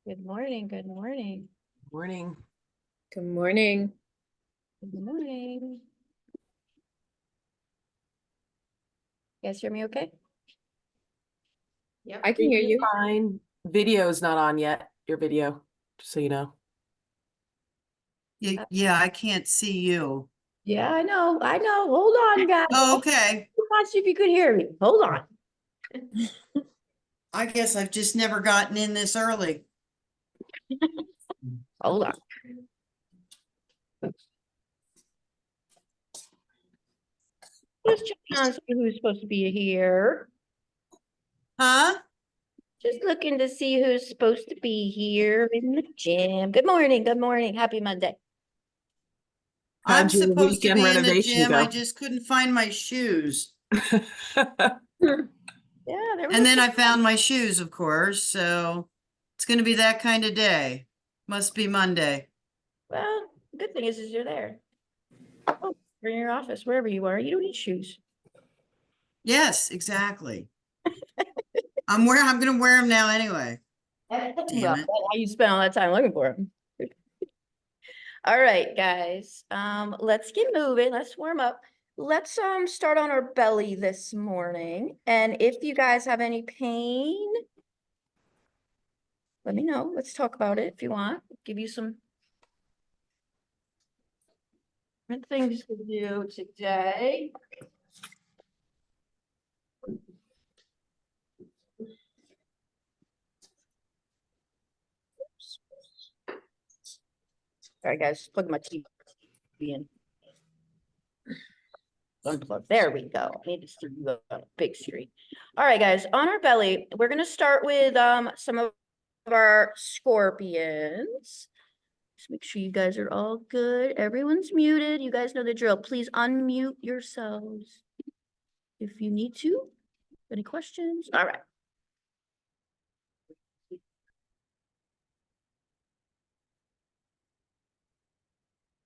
Good morning, good morning, Morning. Good morning. good morning. You guys hear me okay? I can hear you. Fine. Video's not on yet, your video, just so you know. Yeah, I can't see you. Yeah, I know. Hold on, guys. Oh, okay. Let's see if you could hear me. Hold on. I guess I've just never gotten in this early. Hold on. Just checking on see who's supposed to be here. Huh? Just looking to see who's supposed to be here in the gym. Good morning, good morning. Happy Monday. I'm How'd your supposed to weekend be in the renovation gym. I go? just couldn't find my shoes. Yeah, there we And go. then I found my shoes, of course, so it's gonna be that kind of day. Must be Monday. Well, the good thing is you're there. Oh, you're in your office, wherever you are. You don't need shoes. Yes, exactly. I'm gonna wear them now anyway. Damn Well, it. why you spent all that time looking for them. All right, guys, let's get moving. Let's warm up. Let's start on our belly this morning. And if you guys have any pain, let me know. Let's talk about it if you want. Give you some different things to do today. All right, guys, plug my TV in. Unplug. There we go. I need to start you up on a big screen. All right, guys, on our belly, we're gonna start with some of our scorpions. Just make sure you guys are all good. Everyone's muted. You guys know the drill. Please unmute yourselves if you need to. Any questions? All right.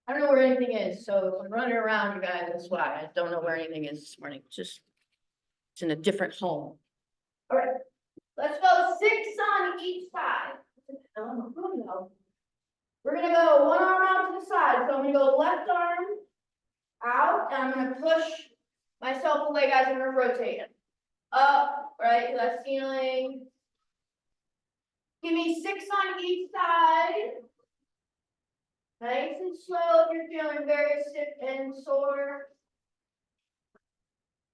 I don't know where anything is, so if I'm running around, you guys, that's why. I don't know where anything is this morning. Just it's in a different home. All right. Let's go 6 on each side. We're gonna go one arm out to the side. So I'm gonna go left arm out, and I'm gonna push myself away, guys. I'm gonna rotate it. Up, right to that ceiling. Give me 6 on each side. Nice and slow if you're feeling very stiff and sore.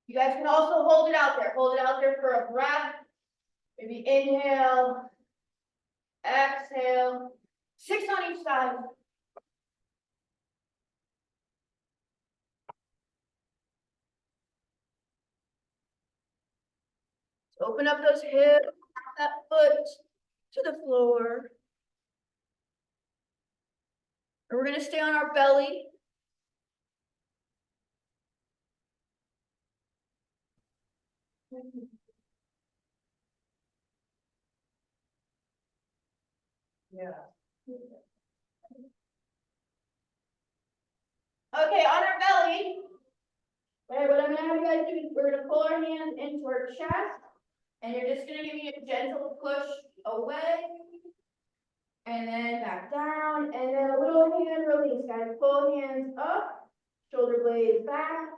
You guys can also hold it out there. Hold it out there for a breath. Maybe inhale, exhale. 6 on each side. Open up those hips, that foot to the floor. And we're gonna stay on our belly. Yeah. Okay, on our belly. Okay, what I'm gonna have you guys do is we're gonna pull our hands into our chest, and you're just gonna give me a gentle push away. And then back down, and then a little hand release, guys. Pull hands up, shoulder blades back,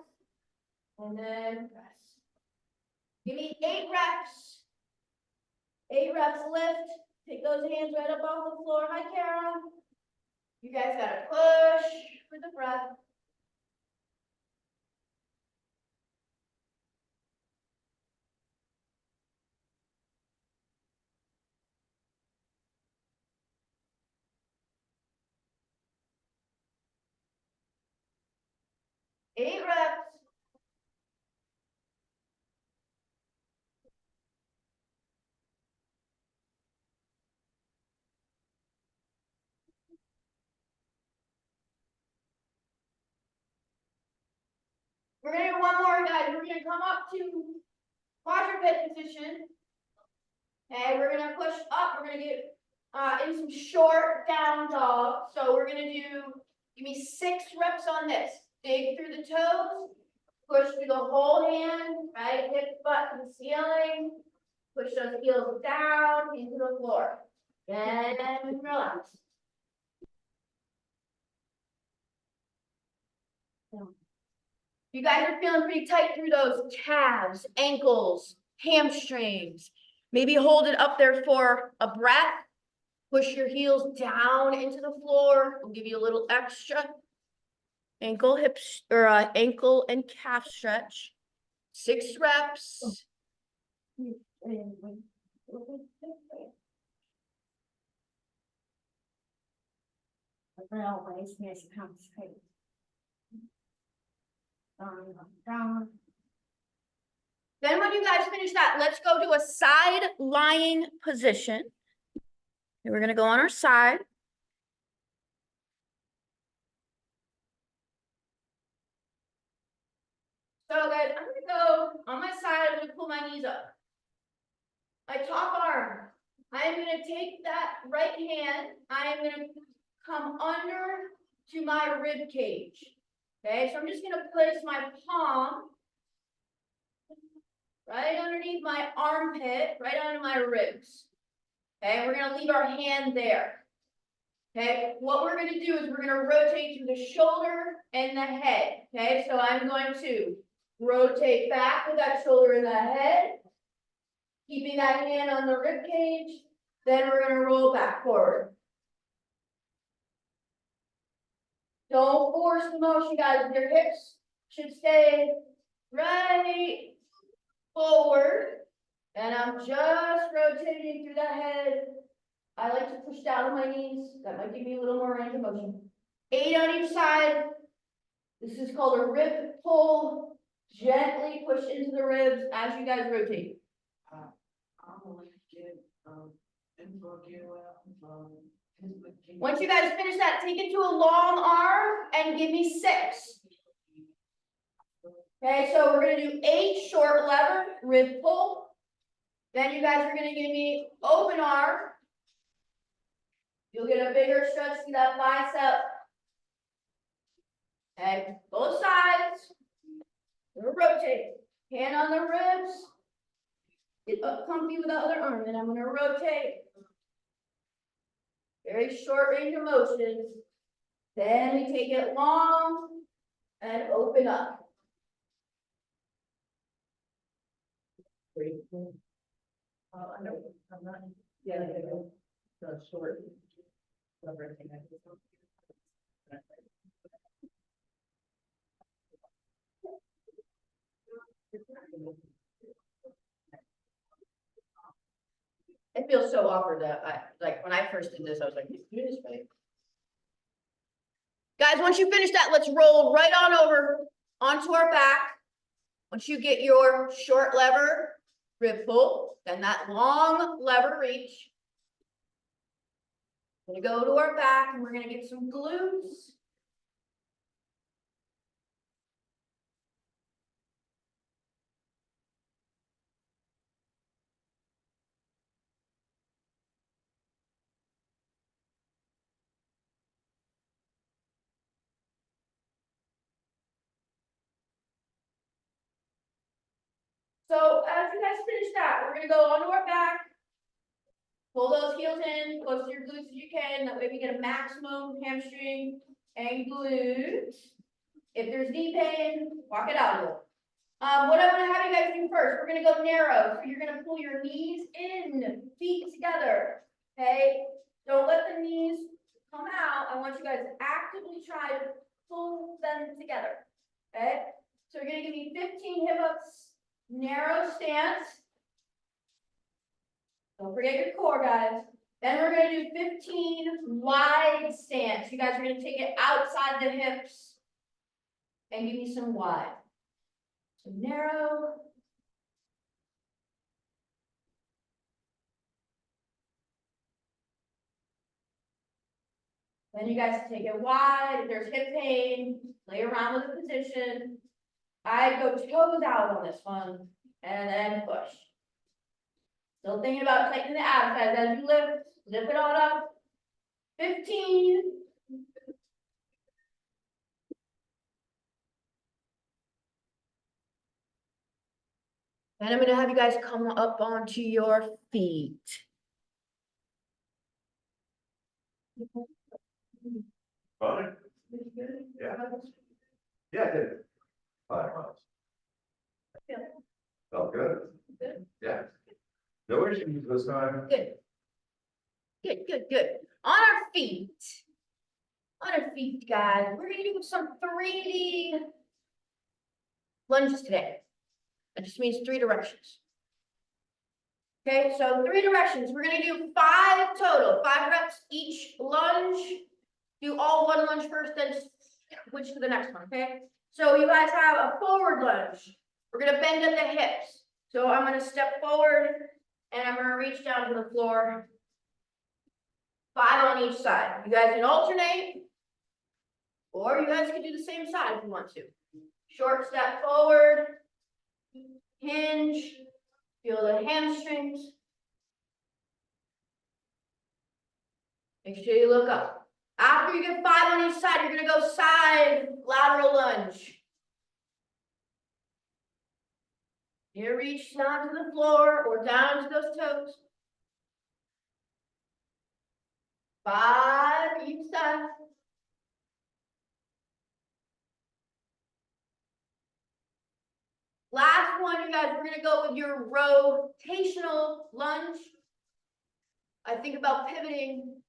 and then press. Give me 8 reps. 8 reps lift. Take those hands right up off the floor. Hi, Kara. You guys gotta push for the breath. Eight reps. We're gonna do one more, guys. We're gonna come up to quadruped position. Okay, we're gonna push up. We're gonna get in some short down dog. So we're gonna give me 6 reps on this. Dig through the toes, push through the whole hand, right? Hip, butt to the ceiling. Push those heels down into the floor. And relax. You guys are feeling pretty tight through those calves, ankles, hamstrings. Maybe hold it up there for a breath. Push your heels down into the floor. We'll give you a little extra. Ankle, hips, or ankle and calf stretch. 6 reps. Then when you guys finish that, let's go to a side lying position. And we're gonna go on our side. So guys, I'm gonna go on my side, I'm gonna pull my knees up. My top arm, I am gonna take that right hand, I am gonna come under to my rib cage. Okay, so I'm just gonna place my palm right underneath my armpit, right under my ribs. Okay, we're gonna leave our hand there. Okay, what we're gonna do is we're gonna rotate through the shoulder and the head. Okay, so I'm going to rotate back with that shoulder and the head, keeping that hand on the rib cage. Then we're gonna roll back forward. Don't force the motion, guys. Your hips should stay right forward. And I'm just rotating through the head. I like to push down on my knees. That might give me a little more range of motion. 8 on each side. This is called a rib pull. Gently push into the ribs as you guys rotate. Once you guys finish that, take it to a long arm and give me 6. Okay, so we're gonna do 8 short lever, rib pull. Then you guys are gonna give me open arm. You'll get a bigger stretch to that bicep. Okay, both sides. We're gonna rotate. Hand on the ribs. Get up comfy with the other arm, and I'm gonna rotate. Very short range of motion. Then we take it long and open up. It feels so awkward that when I first did this, I was like, do this right. Guys, once you finish that, let's roll right on over onto our back. Once you get your short lever, rib pull, then that long lever reach. We're gonna go to our back and we're gonna get some glutes. So as you guys finish that, we're gonna go onto our back. Pull those heels in, close to your glutes as you can. That way we get a maximum hamstring and glutes. If there's knee pain, walk it out a little. What I'm gonna have you guys do first, we're gonna go narrow. So you're gonna pull your knees in, feet together. Okay? Don't let the knees come out. I want you guys to actively try to pull them together. Okay? So you're gonna give me 15 hip ups, narrow stance. Don't forget your core, guys. Then we're gonna do 15 wide stance. You guys are gonna take it outside the hips and give me some wide. So narrow. Then you guys take it wide. If there's hip pain, play around with the position. I go toes out on this one and then push. Still thinking about tightening the abs, guys. As you lift, zip it on up. 15. Then I'm gonna have you guys come up onto your feet. Fine. Yeah. Yeah, I did. 5 miles. Yeah. Felt good. Good. Yeah. No issues this time. Good. Good, good, good. On our feet. On our feet, guys, we're gonna do some 3D lunges today. That just means 3 directions. Okay, so 3 directions. We're gonna do 5 total, 5 reps each lunge. Do all 1 lunge first, then switch to the next one, okay? So you guys have a forward lunge. We're gonna bend at the hips. So I'm gonna step forward and I'm gonna reach down to the floor. 5 on each side. You guys can alternate. Or you guys can do the same side if you want to. Short step forward. Hinge. Feel the hamstrings. Make sure you look up. After you get 5 on each side, you're gonna go side lateral lunge. You reach down to the floor or down to those toes. 5 each side. Last one, you guys, we're gonna go with your rotational lunge. I think about pivoting.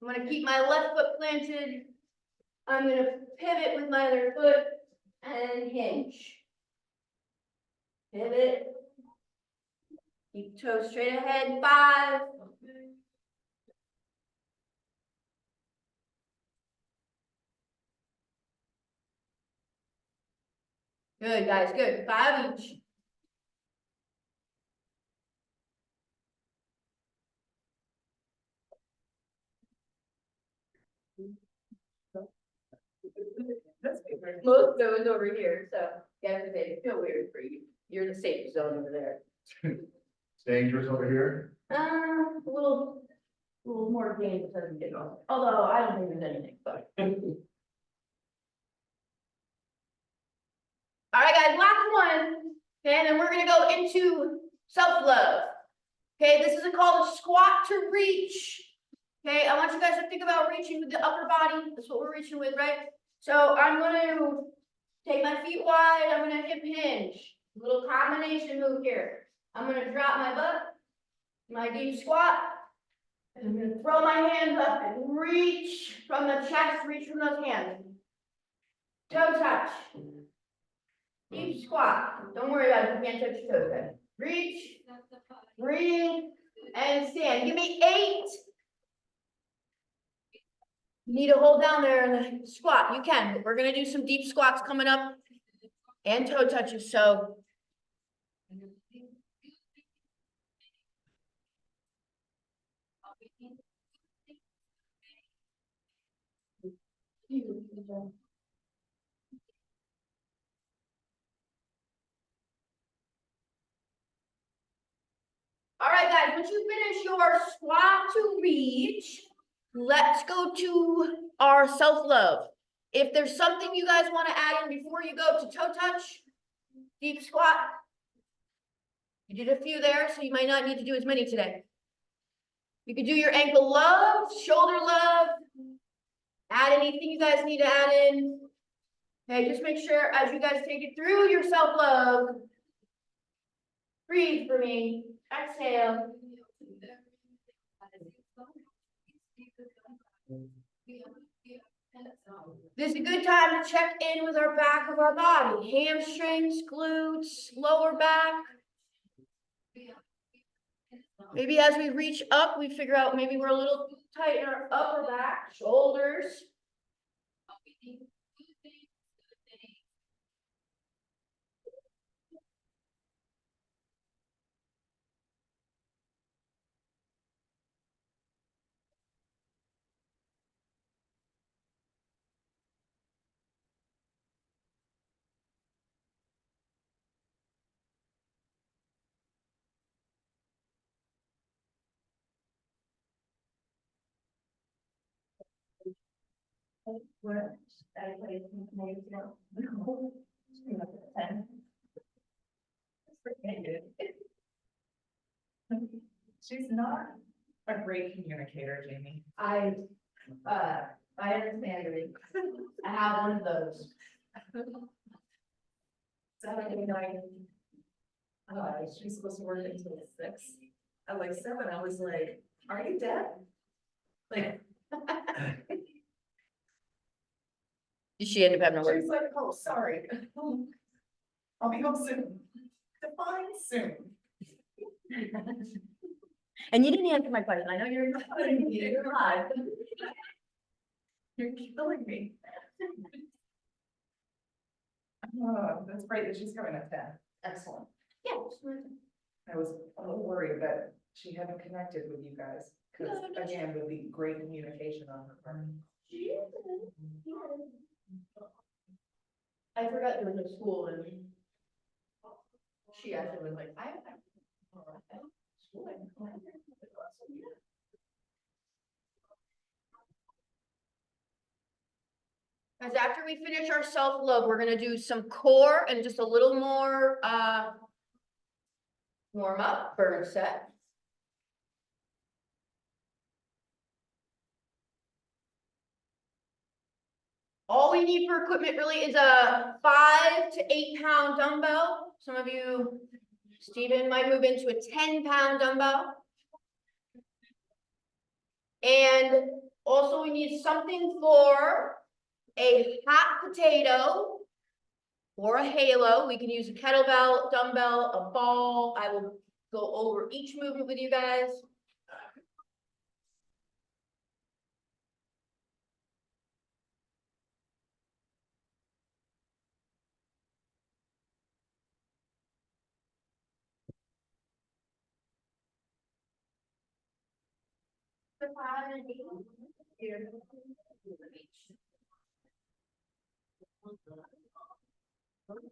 I'm gonna keep my left foot planted. I'm gonna pivot with my other foot and hinge. Pivot. Keep toes straight ahead, 5. Good, guys, good. 5 each. Most of those over here, so you have to make it feel weird for you. You're in the safe zone over there. It's dangerous over here. A little more dangerous as we get on. Although I don't think there's anything, but. All right, guys, last one. Okay, and then we're gonna go into self-love. Okay, this is called a squat to reach. Okay, I want you guys to think about reaching with the upper body. That's what we're reaching with, right? So I'm gonna take my feet wide. I'm gonna hip hinge. Little combination move here. I'm gonna drop my butt, my deep squat. And I'm gonna throw my hands up and reach from the chest, reach from those hands. Toe touch. Deep squat. Don't worry about it, you can't touch your toes, guys. Reach, breathe, and stand. Give me 8. You need to hold down there in the squat. You can, but we're gonna do some deep squats coming up and toe touches, so. All right, guys, once you finish your squat to reach, let's go to our self-love. If there's something you guys want to add in before you go to toe touch, deep squat. You did a few there, so you might not need to do as many today. You could do your ankle love, shoulder love. Add anything you guys need to add in. Okay, just make sure as you guys take it through your self-love, breathe for me, exhale. This is a good time to check in with our back of our body, hamstrings, glutes, lower back. Maybe as we reach up, we figure out maybe we're a little tight in our upper back, shoulders. She's not a great communicator, Jamie. I I understand, Louise. I have one of those. Saturday night. She's supposed to work until 6. At like 7, I was like, are you dead? Like, She ended up having to work. she's like, oh, sorry. I'll be home soon. Define soon. And you didn't answer my question. I know you're. You're alive. You're killing me. Oh, that's great that she's coming at 10. Excellent. Yeah. I was a little worried that she hadn't connected with you guys, because No, no, she- again, would be great communication on her part. I forgot there was a school and she actually was like, I. School, Guys, after we finish our self-love, we're gonna do some core and just a little more, warm up, burn set. All we need for equipment really is a 5 to 8 pound dumbbell. Some of you, Stephen, might move into a 10-pound dumbbell. And also we need something for a hot potato or a halo. We can use a kettlebell, dumbbell, a ball. I will go over each movement with you guys.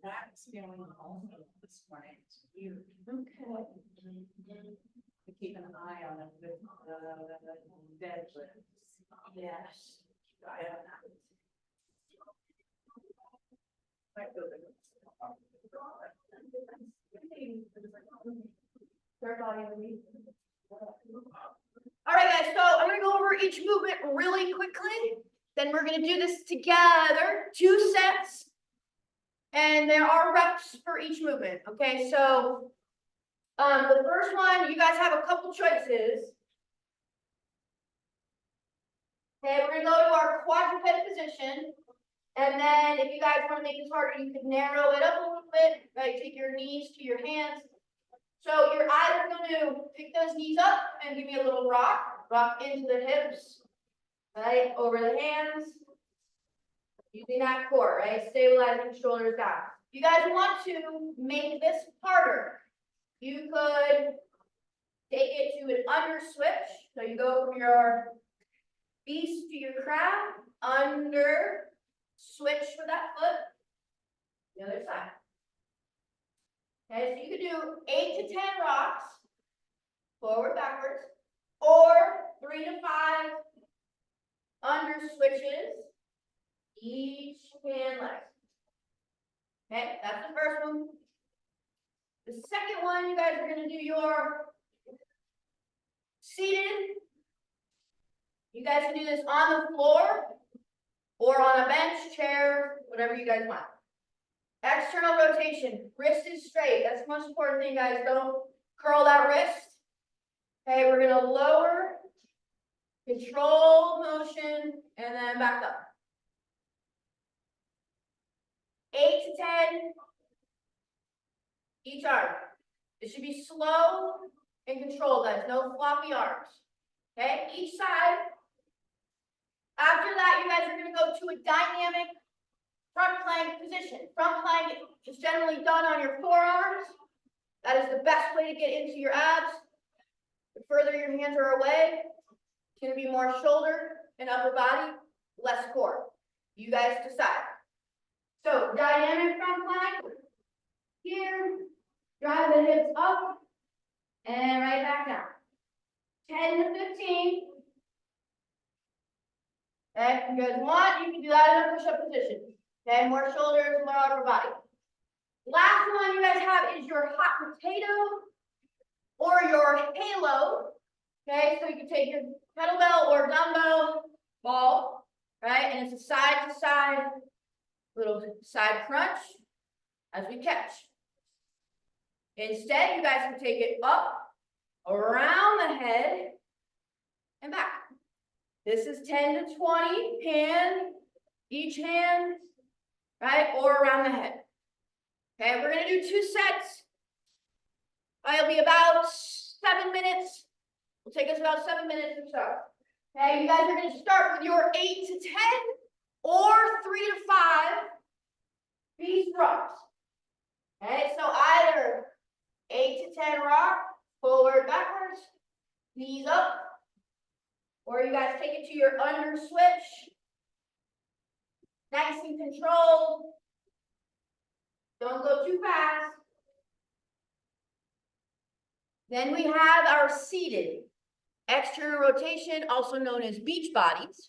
That's feeling also this morning. It's weird. Okay. To keep an eye on it with deadlifts. Yes. I have that. Might feel like All right, guys, so I'm gonna go over each movement really quickly. Then we're gonna do this together, 2 sets. And there are reps for each movement, okay? So, the first one, you guys have a couple choices. Okay, we're gonna go to our quadruped position. And then if you guys wanna make this harder, you could narrow it up a little bit, right? Take your knees to your hands. So you're either gonna pick those knees up and give me a little rock into the hips, right, over the hands. Using that core, right, stabilizing shoulders down. You guys want to make this harder. You could take it to an under switch. So you go from your beast to your crab, under, switch with that foot. The other side. Okay, so you could do 8 to 10 rocks, forward, backwards, or 3 to 5 under switches, each hand leg. Okay, that's the first one. The second one, you guys are gonna do your seated. You guys can do this on the floor or on a bench, chair, whatever you guys want. External rotation, wrist is straight. That's the most important thing, guys. Don't curl that wrist. Okay, we're gonna lower, control motion, and then back up. 8 to 10 each arm. It should be slow and controlled, guys. No floppy arms. Okay, each side. After that, you guys are gonna go to a dynamic front plank position. Front plank is generally done on your forearms. That is the best way to get into your abs. The further your hands are away, it's gonna be more shoulder and upper body, less core. You guys decide. So dynamic front plank. Here, drive the hips up and right back down. 10 to 15. Okay, if you guys want, you can do that in a push-up position. Okay, more shoulders, more upper body. Last one you guys have is your hot potato or your halo. Okay, so you can take your kettlebell or dumbbell ball, right? And it's a side to side, little side crunch as we catch. Instead, you guys can take it up, around the head, and back. This is 10 to 20 each hand, right? Or around the head. Okay, we're gonna do 2 sets. It'll be about 7 minutes. Will take us about 7 minutes or so. Okay, you guys are gonna start with your 8 to 10 or 3 to 5 beast rocks. Okay, so either 8 to 10 rock, forward, backwards, knees up, or you guys take it to your under switch. Nice and controlled. Don't go too fast. Then we have our seated external rotation, also known as beach bodies.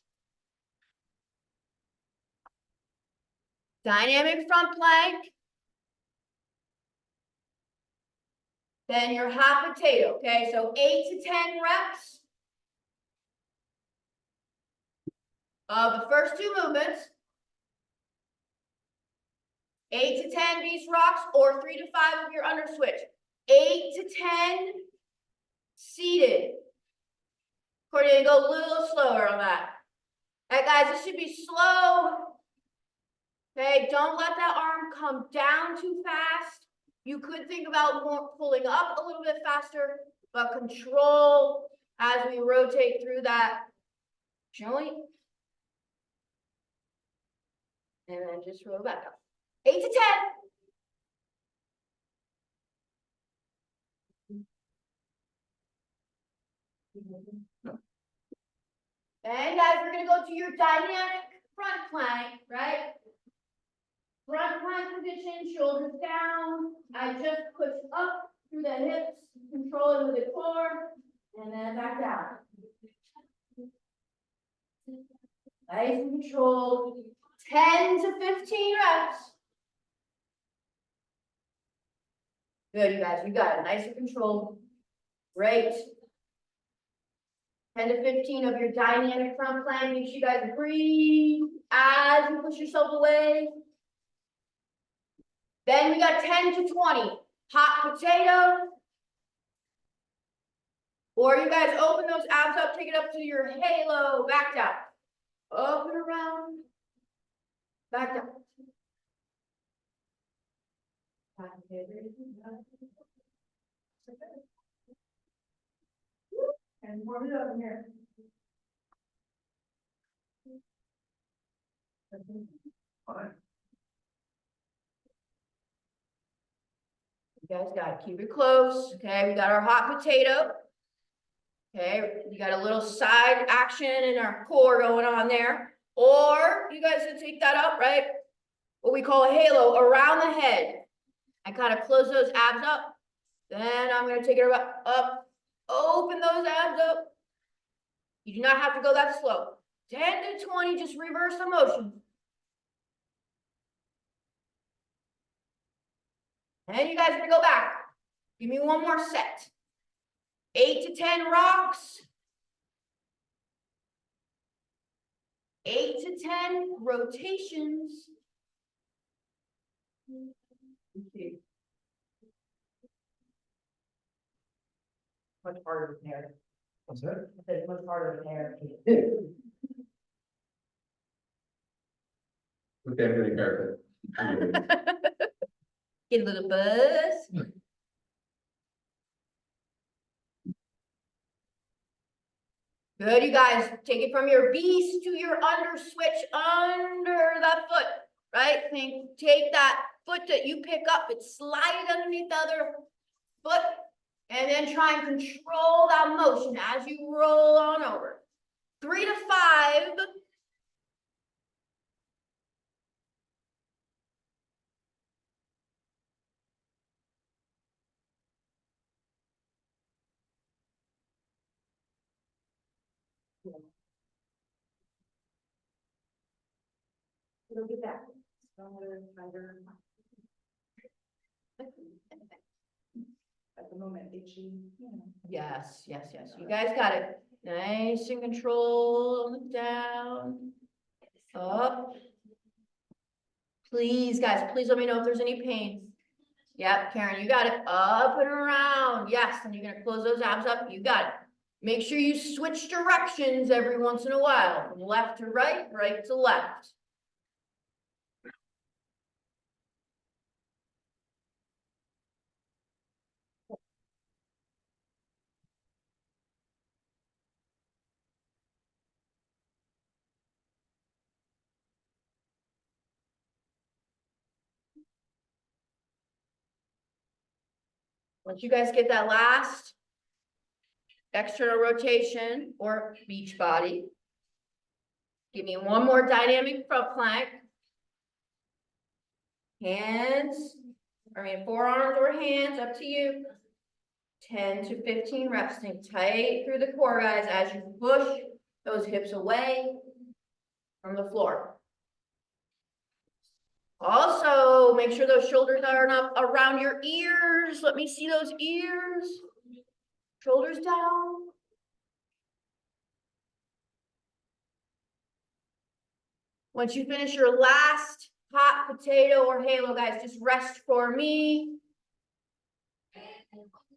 Dynamic front plank. Then your hot potato, okay? So 8 to 10 reps of the first 2 movements. 8 to 10 beast rocks or 3 to 5 of your under switch. 8 to 10 seated. Cordelia, go a little slower on that. All right, guys, this should be slow. Okay, don't let that arm come down too fast. You could think about more pulling up a little bit faster, but control as we rotate through that joint. And then just roll back up. 8 to 10. And guys, we're gonna go to your dynamic front plank, right? Front plank position, shoulders down. I just push up through the hips, control it with the core, and then back down. Nice and controlled. 10 to 15 reps. Good, you guys, you got it. Nice and controlled. Great. 10 to 15 of your dynamic front plank. Make sure you guys breathe as you push yourself away. Then we got 10 to 20. Hot potato. Or you guys open those abs up, take it up to your halo, back down. Up and around. Back down. And warm it up in here. Fine. You guys gotta keep it close, okay? We got our hot potato. Okay, you got a little side action in our core going on there. Or you guys can take that up, right? What we call a halo around the head. I kind of close those abs up. Then I'm gonna take it up, open those abs up. You do not have to go that slow. 10 to 20, just reverse the motion. And you guys are gonna go back. Give me one more set. 8 to 10 rocks. 8 to 10 rotations. Much harder than hair. What's that? I said it's much harder than hair. Okay, I'm getting haircut. Get a little buzz. Good, you guys, take it from your beast to your under switch under the foot, right? Take that foot that you pick up and slide it underneath the other foot, and then try and control that motion as you roll on over. 3 to 5. It'll get back. At the moment, itchy. Yes, yes, yes. You guys got it. Nice and controlled, down, up. Please, guys, please let me know if there's any pain. Yep, Karen, you got it. Up and around. Yes, and you're gonna close those abs up. You got it. Make sure you switch directions every once in a while, from left to right, right to left. Once you guys get that last external rotation or beach body, give me one more dynamic front plank. Hands, forearms or hands, up to you. 10 to 15 reps, stay tight through the core, guys, as you push those hips away from the floor. Also, make sure those shoulders aren't up around your ears. Let me see those ears. Shoulders down. Once you finish your last hot potato or halo, guys, just rest for me.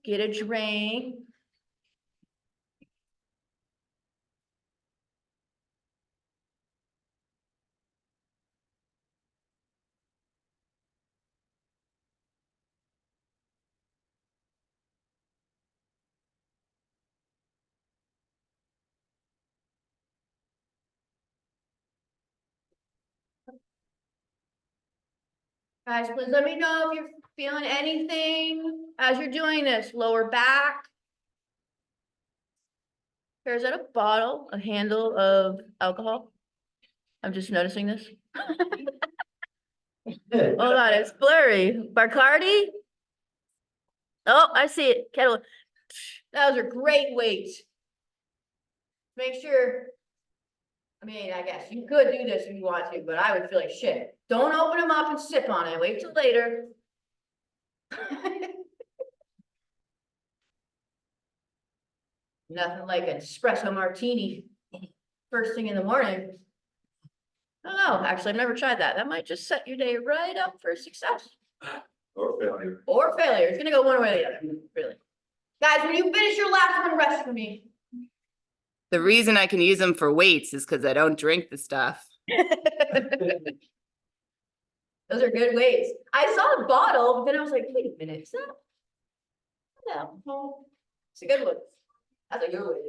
Get a drink. Guys, please let me know if you're feeling anything as you're doing this. Lower back. Is that a bottle, a handle of alcohol? I'm just noticing this. Hold on, it's blurry. Bacardi? Oh, I see it. Kettle. Those are great weights. Make sure. I guess you could do this if you want to, but I would feel like shit. Don't open them up and sip on it. Wait till later. Nothing like an espresso martini first thing in the morning. I don't know. Actually, I've never tried that. That might just set your day right up for success. Or failure. Or failure. It's gonna go one way or the other, really. Guys, when you finish your last one, rest for me. The reason I can use them for weights is because I don't drink the stuff. Those are good weights. I saw the bottle, but then I was like, wait a minute, is that? No, it's a good one. That's a good one.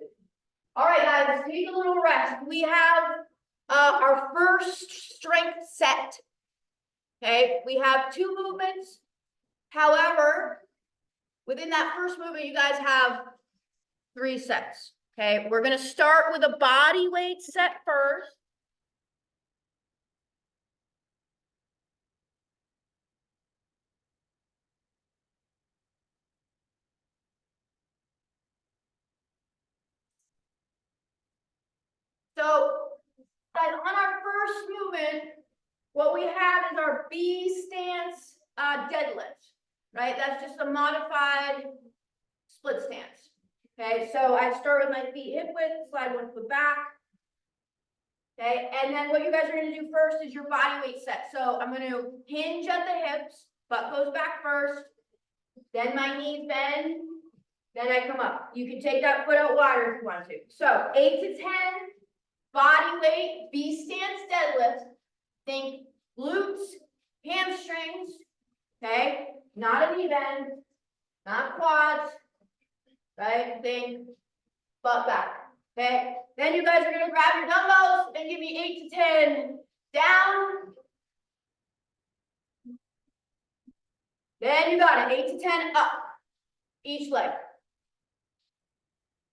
All right, guys, let's take a little rest. We have our first strength set. Okay, we have 2 movements. However, within that first movement, you guys have 3 sets. Okay, we're gonna start with a body weight set first. So, guys, on our first movement, what we have is our B stance deadlift, right? That's just a modified split stance. Okay, so I start with my feet hip width, slide 1 foot back. Okay, and then what you guys are gonna do first is your body weight set. So I'm gonna hinge at the hips, butt goes back first, then my knees bend, then I come up. You can take that foot out wider if you want to. So 8 to 10, body weight, B stance deadlift. Think glutes, hamstrings, okay? Not a knee bend, not quads, right? Think butt back, okay? Then you guys are gonna grab your dumbbells and give me 8 to 10 down. Then you got it, 8 to 10 up, each leg.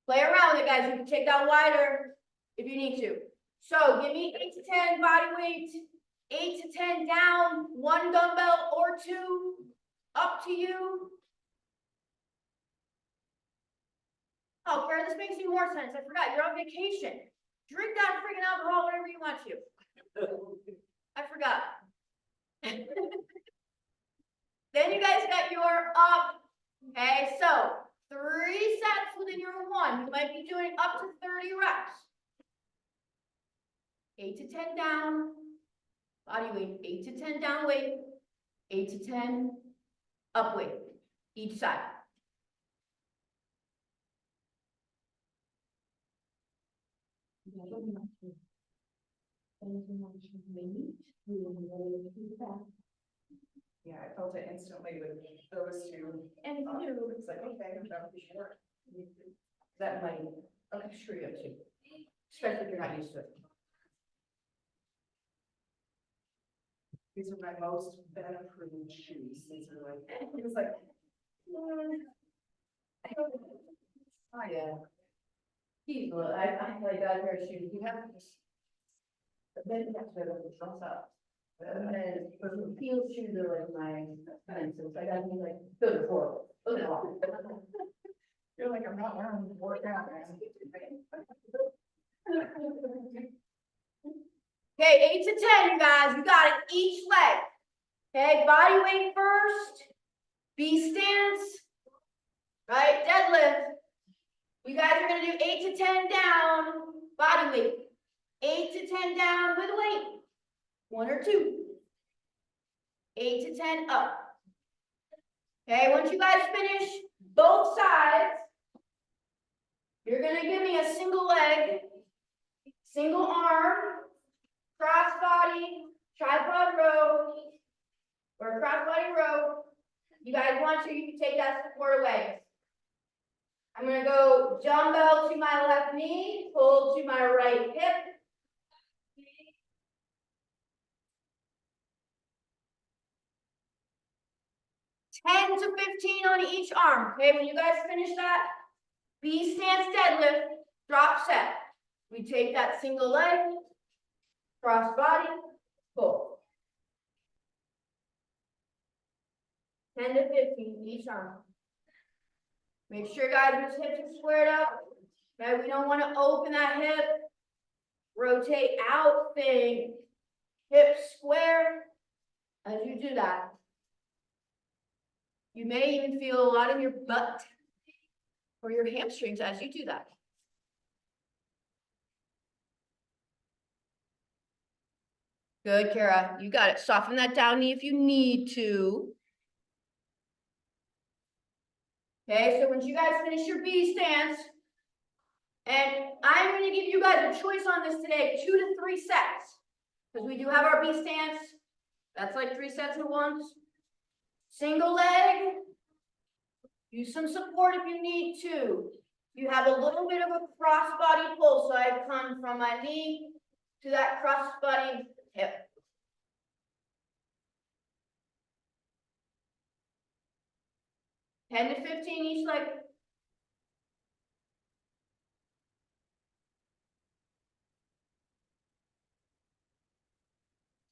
Play around with it, guys. You can take that wider if you need to. So give me 8 to 10 body weight, 8 to 10 down, 1 dumbbell or 2, up to you. Oh, Karen, this makes even more sense. I forgot, you're on vacation. Drink that freaking alcohol whenever you want to. I forgot. Then you guys got your up. Okay, so 3 sets within your 1. 1. You might be doing up to 30 reps. 8 to 10 down, body weight, 8 to 10 down weight, 8 to 10 up weight, each side. Yeah, I felt it instantly with those two. And if you do, It's like, okay, I'm done for sure. that might, okay, screw you up too, especially if you're not used to it. These are my most bed approved shoes. These are like, it was like. Oh, yeah. People, I like that pair of shoes, you have to just. But then you have to go to the dress up. And then, the heel shoes are like my pencils, I gotta be like, those are horrible, those are awful. You're like, I'm not wearing them to work out, man. Okay, 8 to 10, you guys, you got it, each leg. Okay, body weight first, B stance, right, deadlift. You guys are gonna do 8 to 10 down, body weight. 8 to 10 down with weight, 1 or 2. 8 to 10 up. Okay, once you guys finish both sides, you're gonna give me a single leg, single arm, cross body, tripod row, or cross body row. You guys want to, you can take that support away. I'm gonna go dumbbell to my left knee, pull to my right hip. Ten to 15 on each arm. Okay, when you guys finish that, B stance deadlift, drop set. We take that single leg, cross body, pull. 10 to 15 each arm. Make sure, guys, those hips are squared up. Okay, we don't want to open that hip. Rotate out, think. Hips square. As you do that, you may even feel a lot in your butt or your hamstrings as you do that. Good, Kara. You got it. Soften that down knee if you need to. Okay, so once you guys finish your B stance, and I'm going to give you guys a choice on this today, 2 to 3 sets. Because we do have our B stance. That's like 3 sets at once. Single leg. Use some support if you need to. You have a little bit of a cross body pull, so I come from my knee to that cross body hip. Ten to 15 each leg.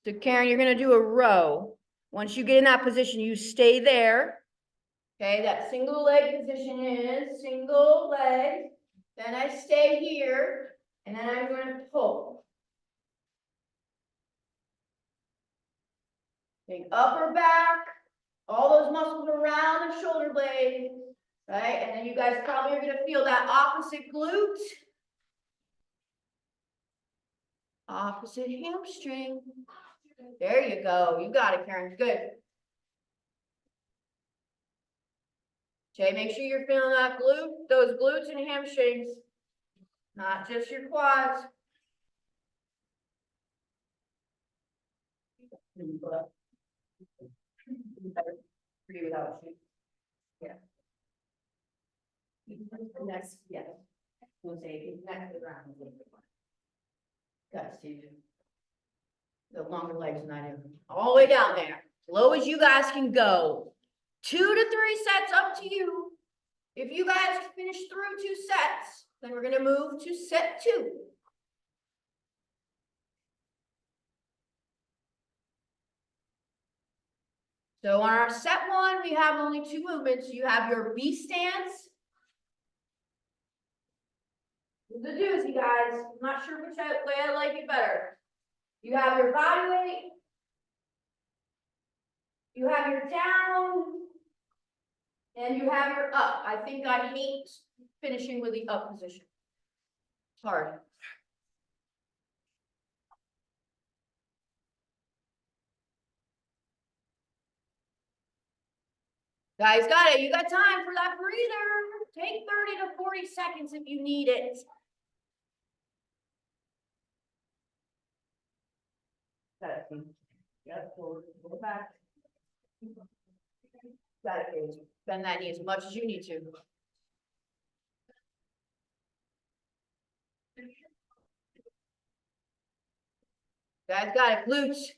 So Karen, you're gonna do a row. Once you get in that position, you stay there. Okay, that single leg position is single leg. Then I stay here, and then I'm gonna pull. Think upper back, all those muscles around the shoulder blade, right? And then you guys probably are gonna feel that opposite glute. Opposite hamstring. There you go. You got it, Karen. Good. Okay, make sure you're feeling that glute, those glutes and hamstrings, not just your quads. Free without you. Yeah. Next, yeah. We'll say, next to the ground. Got it, Steve. The longer legs than I do. All the way down there, low as you guys can go. 2 to 3 sets up to you. If you guys finish through 2 sets, then we're gonna move to set 2. So on our set 1, we have only 2 movements. You have your B stance. This is a doozy, guys. I'm not sure which way I like it better. You have your body weight. You have your down. And you have your up. I think I hate finishing with the up position. It's hard. Guys, got it. You got time for that breather. Take 30 to 40 seconds if you need it. Got it. Yep, forward, go back. Got it, Paige. Bend that knee as much as you need to. Guys, got it. Glutes.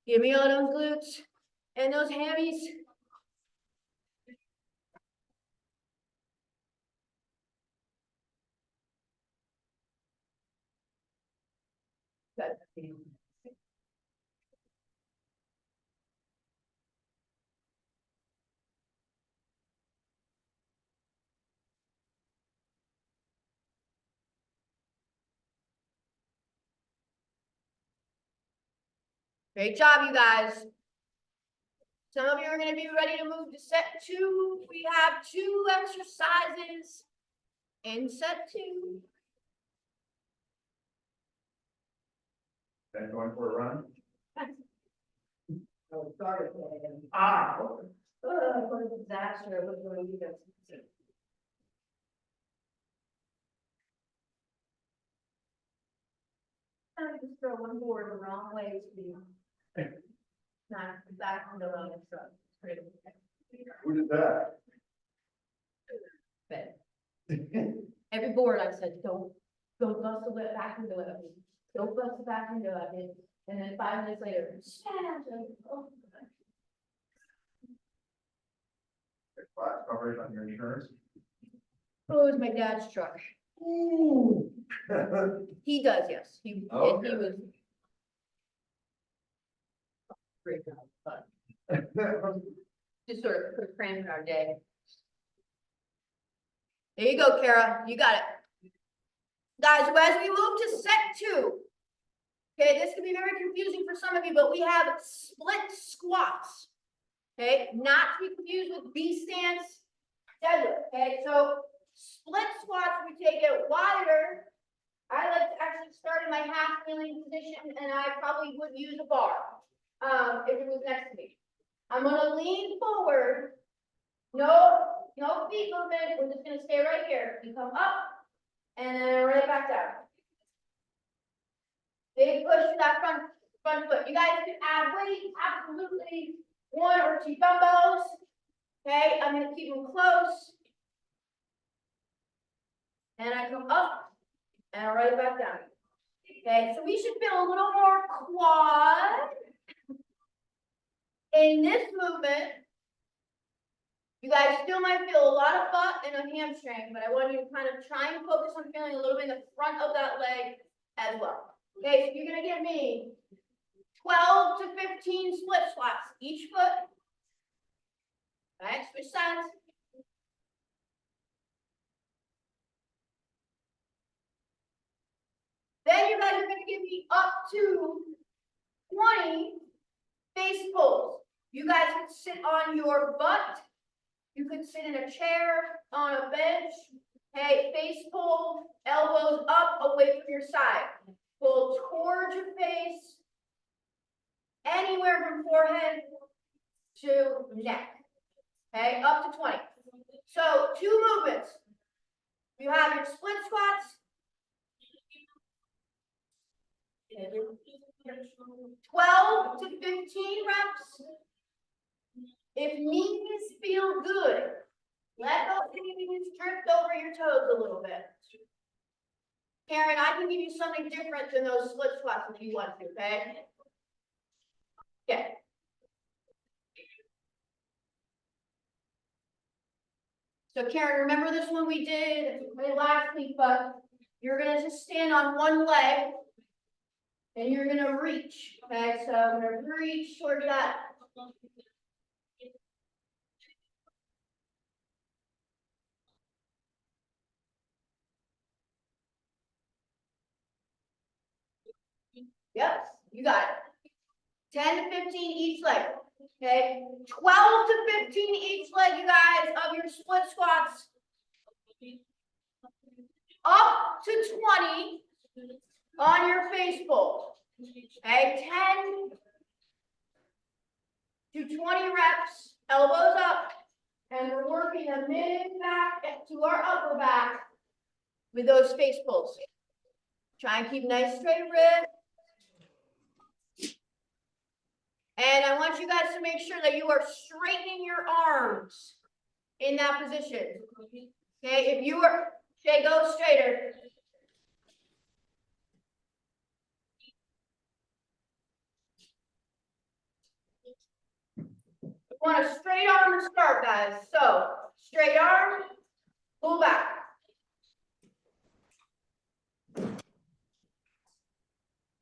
Give me all those glutes and those hammies. Got it. Great job, you guys. Some of you are gonna be ready to move to set 2. We have 2 exercises in set 2. Then going for a run? Oh, sorry. Ah. What a disaster. What do you guys see? I just throw one board the wrong way to be. Not back in the line of truck. Who did that? But every board I said, don't bust the whip back into it. Don't bust it back into it. And then 5 minutes later, smash it. Oh. Flat coverage on your insurance? Oh, it was my dad's truck. Ooh. He does, yes. He Okay. was. Great job, but just sort of put a cram in our day. There you go, Kara. You got it. Guys, as we move to set 2, okay, this can be very confusing for some of you, but we have split squats. Okay, not to be confused with B stance deadlift. Okay, so split squats, we take it wider. I like to actually start in my half kneeling position, and I probably would use a bar if it was next to me. I'm gonna lean forward. No feet movement. We're just gonna stay right here. You come up and then right back down. Big push to that front foot. You guys can add weight, absolutely. 1 or 2 dumbbells. Okay, I'm gonna keep them close. And I come up and right back down. Okay, so we should feel a little more quad in this movement. You guys still might feel a lot of butt and a hamstring, but I want you to kind of try and focus on feeling a little bit in the front of that leg as well. Okay, so you're gonna give me 12 to 15 split squats each foot. Right, switch sides. Then you guys are gonna give me up to 20 face pulls. You guys can sit on your butt. You could sit in a chair, on a bench. Hey, face pull, elbows up, away from your side. Pull towards your face. Anywhere from forehead to neck. Okay, up to 20. So 2 movements. You have your split squats. 12 to 15 reps. If knees feel good, let those knees drift over your toes a little bit. Karen, I can give you something different than those split squats if you want to, okay? Okay. So Karen, remember this one we did last week, but you're gonna just stand on one leg and you're gonna reach, okay? So I'm gonna reach towards that. Yep, you got it. 10 to 15 each leg, okay? 12 to 15 each leg, you guys, of your split squats. up to 20 on your face pull. Okay, 10 to 20 reps, elbows up, and we're working a mid back to our upper back with those face pulls. Try and keep nice straight wrist. And I want you guys to make sure that you are straightening your arms in that position. Okay, if you are, Shay, go straighter. You want a straight arm to start, guys. So, straight arm, pull back.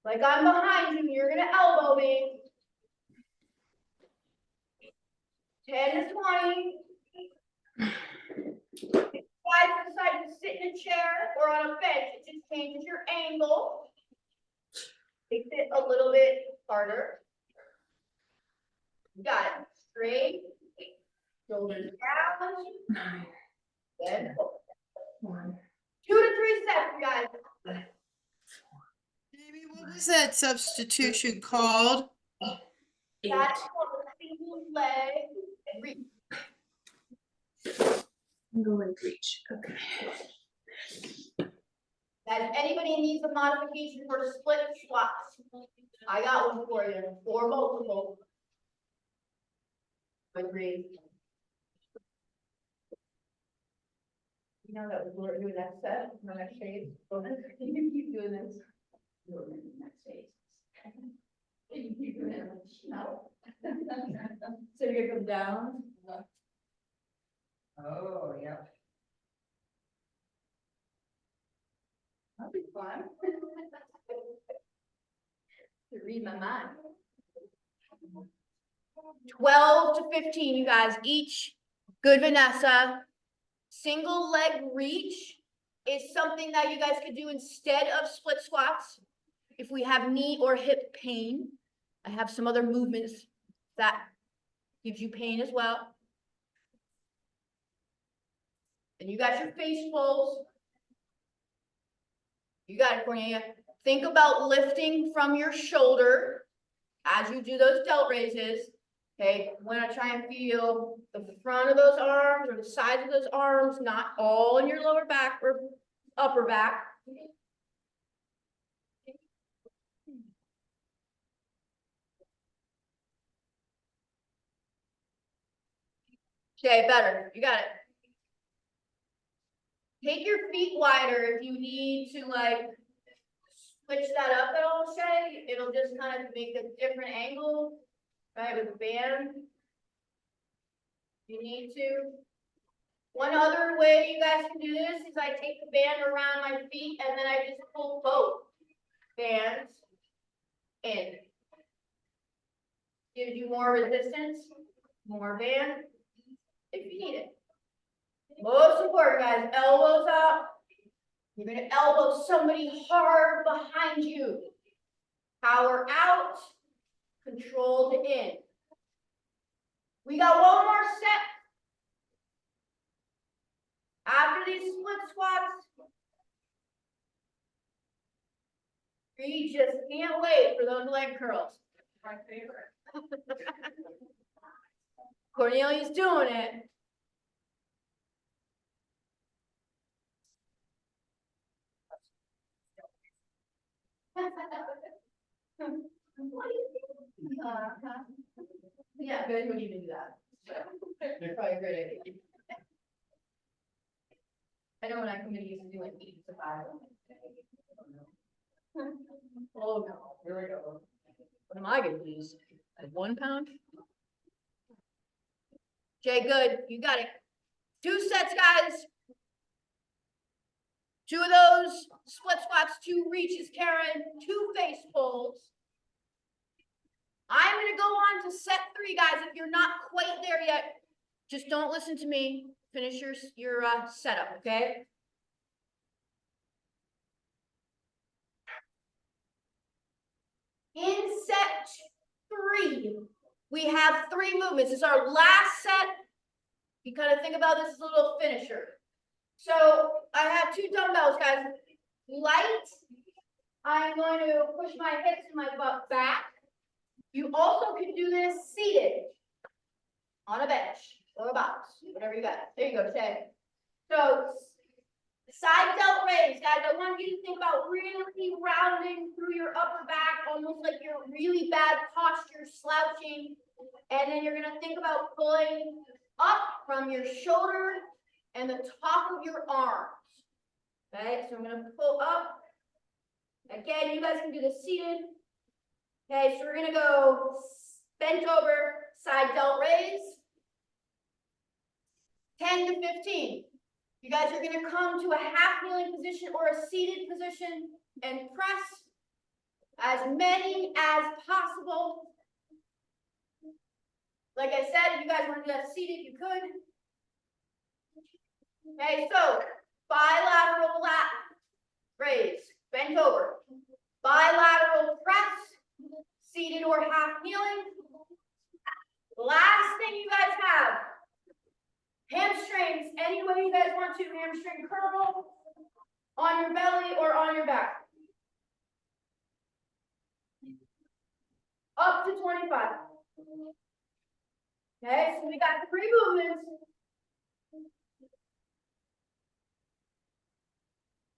Like I'm behind you, you're gonna elbow me. 10 to 20. Guys decide to sit in a chair or on a bench, it just changes your angle. Makes it a little bit harder. You got it. Straight. Shoulders down. Then pull. 2 to 3 steps, guys. Jamie, what was that substitution called? That's called a single leg reach. Single leg reach, okay. That if anybody needs a modification for split squats, I got one for you, or multiple. Agreed. You know that we're doing that set, my next phase. You keep doing this. You're in the next phase. You keep doing it, no. So you're gonna come down. Oh, yeah. That'll be fun. To read my mind. 12 to 15, you guys, each. Good, Vanessa. Single leg reach is something that you guys could do instead of split squats. If we have knee or hip pain, I have some other movements that gives you pain as well. And you got your face pulls. You got it, Cornelia. Think about lifting from your shoulder as you do those delt raises. Okay, I'm gonna try and feel the front of those arms or the sides of those arms, not all in your lower back or upper back. Okay, better. You got it. Take your feet wider if you need to like switch that up at all, Shay. It'll just kind of make a different angle, right, with the band. You need to. One other way you guys can do this is I take the band around my feet and then I just pull both bands in. Gives you more resistance, more band, if you need it. Most important, guys, elbows up. You're gonna elbow somebody hard behind you. Power out, controlled in. We got one more set. After these split squats, we just can't wait for those leg curls. My favorite. Cornelia's doing it. Yeah, good, we need to do that. Probably a great idea. I know when I come in, used to do like 8 to 5. Oh no, here we go. What am I gonna lose? At 1 pound? Jay, good, you got it. 2 sets, guys. 2 of those split squats, 2 reaches, Karen, 2 face pulls. I'm gonna go on to set 3, guys. If you're not quite there yet, just don't listen to me. Finish your setup, okay? In set 3, we have 3 movements. It's our last set. You kind of think about this as a little finisher. So I have two dumbbells, guys. Light, I'm going to push my hips and my butt back. You also can do this seated on a bench or a box, whatever you got. There you go, Shay. So side delt raise, guys. I want you to think about really rounding through your upper back, almost like you're really bad posture, slouching. And then you're gonna think about pulling up from your shoulder and the top of your arms. Okay, so I'm gonna pull up. Again, you guys can do this seated. Okay, so we're gonna go bent over, side delt raise. 10 to 15. You guys are gonna come to a half kneeling position or a seated position and press as many as possible. Like I said, if you guys want to do that seated, you could. Okay, so bilateral lat raise, bent over. Bilateral press, seated or half kneeling. Last thing you guys have, hamstrings, any way you guys want to, hamstring curl on your belly or on your back. Up to 25. Okay, so we got 3 movements.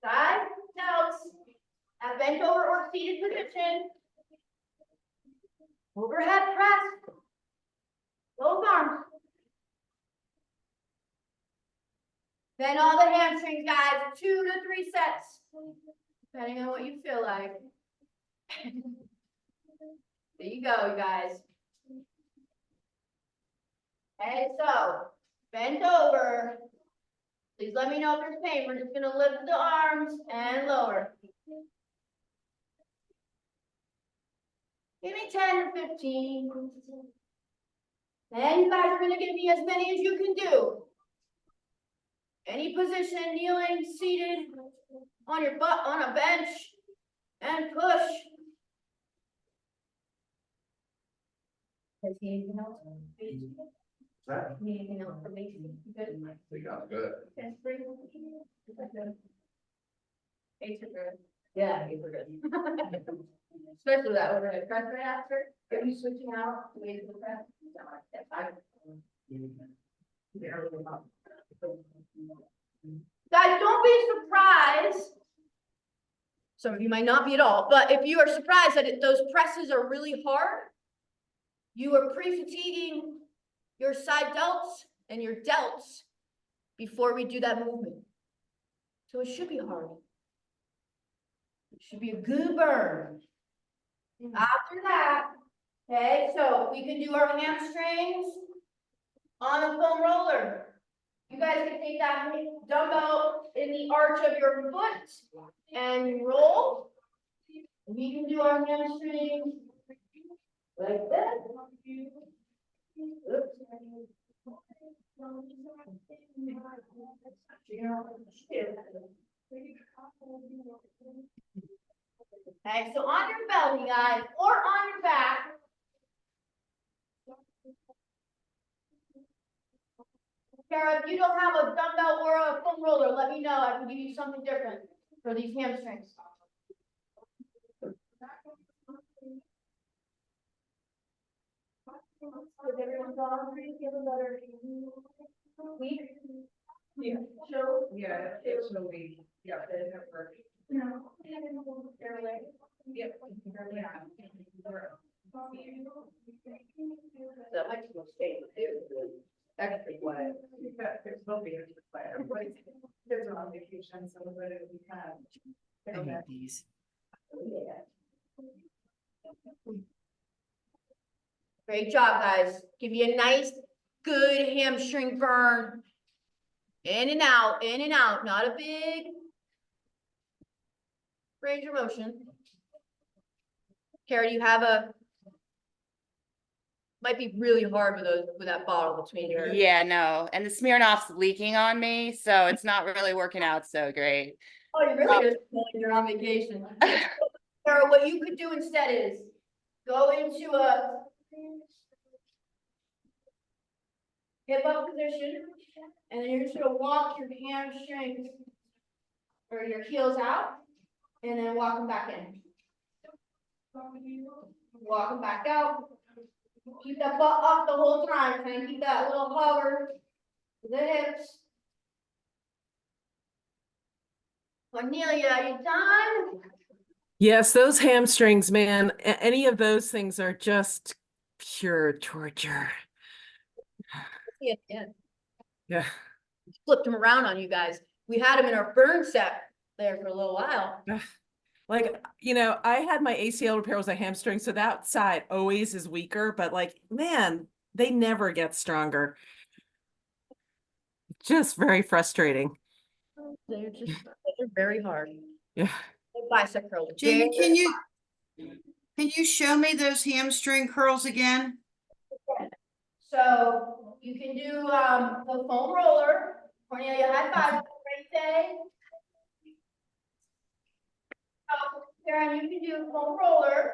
Side delts at bent over or seated position. Overhead press. Both arms. Then all the hamstrings, guys, 2 to 3 sets, depending on what you feel like. There you go, you guys. Okay, so bent over. Please let me know if there's pain. We're just gonna lift the arms and lower. Give me 10 to 15. And you guys are gonna give me as many as you can do. Any position, kneeling, seated, on your butt, on a bench, and push. Does he need anything else? That, Need anything else from me? You good? I think I'm good. Ten, three. Is that good? 8 are good. Yeah, 8 are good. Especially with that overhead press right after. Are you switching out the way to the press? Guys, don't be surprised. Some of you might not be at all, but if you are surprised that those presses are really hard, you are pre-fatiguing your side delts and your delts before we do that movement. So it should be hard. It should be a good burn. After that, okay, so we can do our hamstrings on a foam roller. You guys can take that dumbbell in the arch of your foot and roll. We can do our hamstrings like this. Oops. Okay, so on your belly, guys, or on your back. Kara, if you don't have a dumbbell or a foam roller, let me know. I can give you something different for these hamstrings. Is everyone gone? Feel better? Weak? Yeah. Chill? Yeah, it's no week. Yeah, it never worked. No. Yep. That might be stay extra quiet. There's no be everybody's kids are on vacation, so everybody will be I kind hate these. Great job, guys. Give you a nice, good hamstring burn. In and out, not a big range of motion. Kara, you have might be really hard with that bottle between your. Yeah, no, and the Smirnoff's leaking on me, so it's not really working out so great. Oh, you really just feeling you're on vacation. Kara, what you could do instead is go into a hip up position, and then you're just gonna walk your hamstrings or your heels out, and then walk them back in. Walk them back out. Keep that butt up the whole time, try and keep that little hover, the hips. Cornelia, are you done? Yes, those hamstrings, man, any of those things are just pure torture. Yeah. Yeah. Flipped them around on you guys. We had them in our burn set there for a little while. Like, I had my ACL repair was a hamstring, so that side always is weaker, but like, man, they never get stronger. Just very frustrating. They're very hard. Yeah. Bicep curls. Jamie, can you show me those hamstring curls again? So you can do the foam roller. Cornelia, high five. Great day. Karen, you can do foam roller.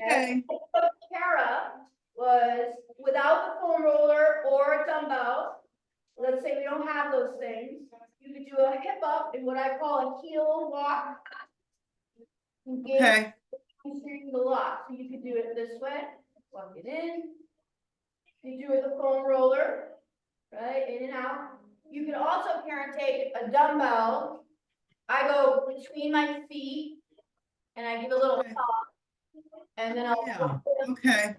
Okay. Kara was without the foam roller or a dumbbell. Let's say we don't have those things. You could do a hip up and what I call a heel walk. Okay. The lock. So you could do it this way, walk it in. You do it the foam roller, right, in and out. You can also, Karen, take a dumbbell. I go between my feet and I give a little Okay. pop. And then I'll. Yeah, okay.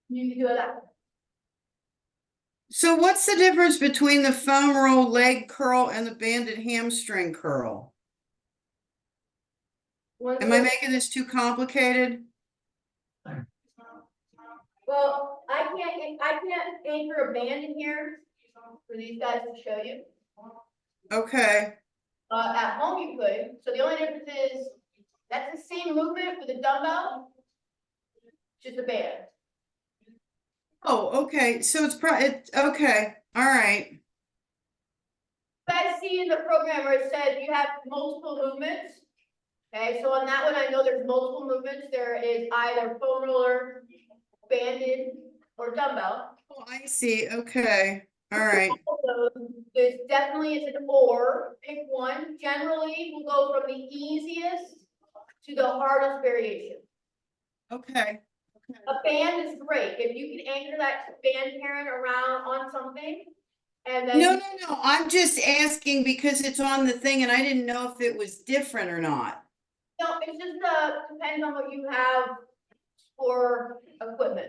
You can do it that way. So what's the difference between the foam roll leg curl and the banded hamstring curl? Am I making this too complicated? Well, I can't anchor a band in here for these guys to show you. Okay, At home you could, so the only difference is, that's the same movement with a dumbbell, just a band. oh, okay, so okay, all right. You guys see in the program where it says you have multiple movements? Okay, so on that one, I know there's multiple movements, there is either foam roller, banded, or dumbbell. Oh, I see, okay, all right. So there's definitely is an or, pick one. Generally, we'll go from the easiest to the hardest variation. Okay, A band is great. If you can anchor that band, Karen, around on something. And then. no, I'm just asking because it's on the thing and I didn't know if it was different or not. No, it's just, depends on what you have for equipment.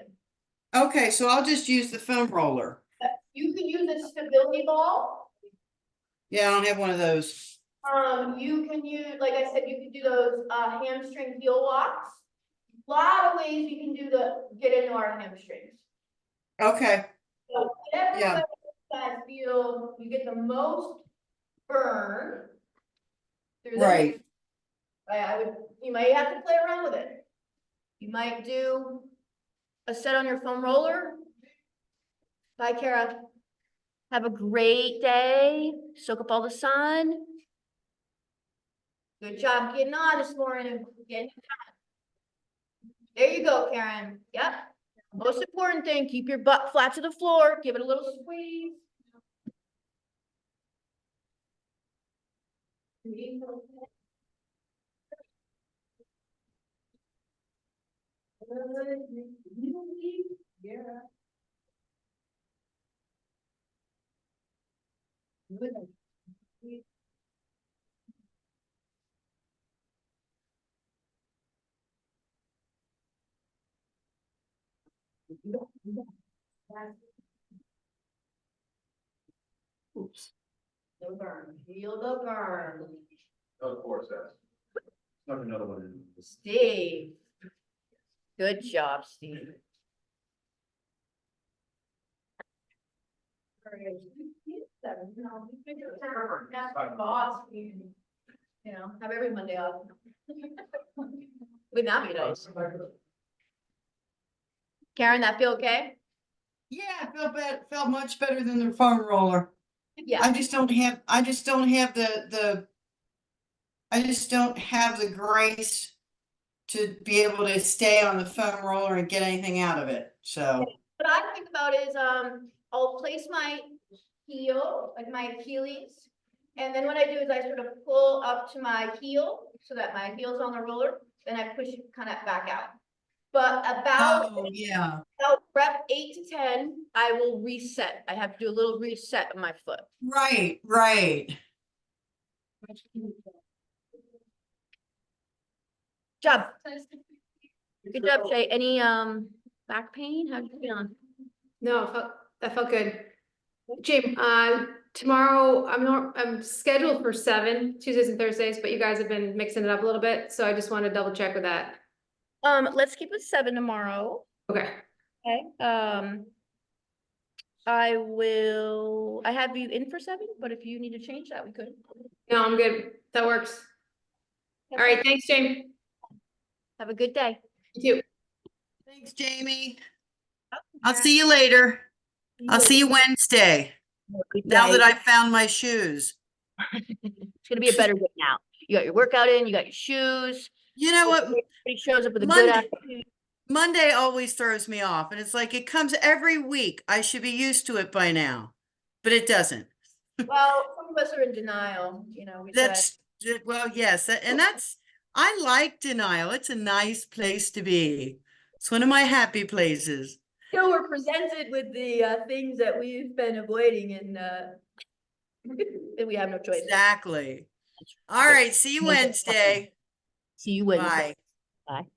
Okay, so I'll just use the foam roller. You can use a stability ball. Yeah, I don't have one of those. You can use, like I said, you can do those, hamstring heel walks. Lot of ways you can get into our hamstrings. Okay, So whatever Yeah. way you guys feel you get the most burn. through the- right. You might have to play around with it. You might do a set on your foam roller. Bye, Kara. Have a great day. Soak up all the sun. Good job getting on this morning. Getting on. There you go, Karen. Yep. Most important thing, keep your butt flat to the floor. Give it a little squeeze. Yeah. Oops. The burn, feel the burn. Of course, that's. Not another one. Steve. Good job, Steve. Boss, you know, have every Monday off. Would not be nice. Karen, that feel okay? Yeah, it felt much better than the foam roller. Yeah, I just don't have the grace to be able to stay on the foam roller and get anything out of it, so. What I think about is, I'll place my heel, like my Achilles. And then what I do is I sort of pull up to my heel so that my heel's on the roller, then I push it kind of back out. But about Oh, yeah, rep 8 to 10, I will reset. I have to do a little reset of my foot. right, right. Job. Good job, Shay. Any back pain? How's you feeling? No, that felt good. Jim, tomorrow, I'm scheduled for 7 Tuesdays and Thursdays, but you guys have been mixing it up a little bit, so I just want to double check with that. Let's keep it 7 tomorrow. Okay. Okay. I have you in for 7, but if you need to change that, we could. No, I'm good. That works. All right, thanks, James. Have a good day. You too. Thanks, Jamie. I'll see you later. I'll see you Wednesday, Good now day. that I found my shoes. It's gonna be a better day now. You got your workout in, you got your shoes. You know what? Everybody shows up with a good Monday- attitude. Monday always throws me off, and it's like it comes every week. I should be used to it by now, but it doesn't. Well, some of us are in denial, we said. That's, well, yes, and that's, I like denial. It's a nice place to be. It's one of my happy places. Still, we're presented with the things that we've been avoiding and we have no choice. Exactly. All right, see you Wednesday. See you Wednesday. Bye. Bye.